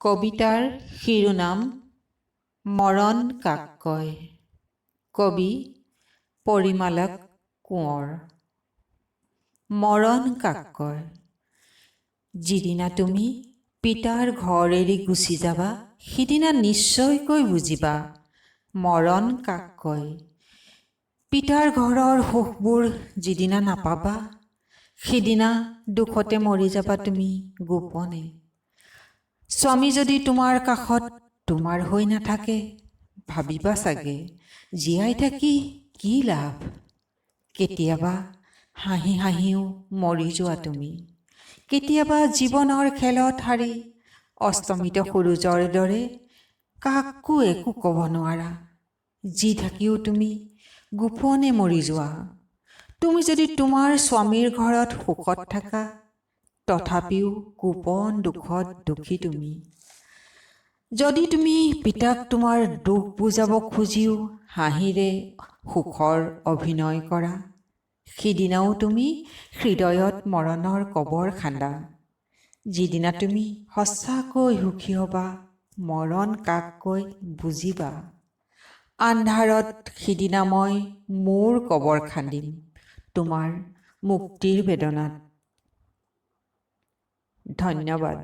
কবিতাৰ শিৰোনাম মৰণ কাক কয়। কবি পৰিমালক কোঁৱৰ। মৰণ কাক কয়। যিদিনা তুমি পিতাৰ ঘৰ এৰি গুচি যাবা, সিদিনা নিশ্চয়কৈ বুজিবা মৰণ কাক কয়। পিতাৰ ঘৰৰ সুখবোৰ যিদিনা নাপাবা, সিদিনা দুখতে মৰি যাবা তুমি গোপনে। স্বামী যদি তোমাৰ কাষত তোমাৰ হৈ নাথাকে, ভাবিবা চাগে জীয়াই থাকি কি লাভ। কেতিয়াবা হাঁহি হাঁহিও মৰি যোৱা তুমি, কেতিয়াবা জীৱনৰ খেলত হাৰি অস্তমিত সূৰুজৰ দৰে কাকো একো ক'ব নোৱাৰা। যি থাকিও তুমি গোপনে মৰি যোৱা। তুমি যদি তোমাৰ স্বামীৰ ঘৰত সুখত থাকা, তথাপিও গোপন দুখত দুখী তুমি। যদি তুমি পিতাক তোমাৰ দুখ বুজাব খুজিও হাঁহিৰে সুখৰ অভিনয় কৰা, সিদিনাও তুমি হৃদয়ত মৰণৰ কবৰ খান্দা। যিদিনা তুমি সঁচাকৈ সুখী হ'বা, মৰণ কাক কয় বুজিবা। আন্ধাৰত সিদিনা মই মোৰ কবৰ খান্দিম তোমাৰ মুক্তিৰ বেদনাত। ধন্যবাদ।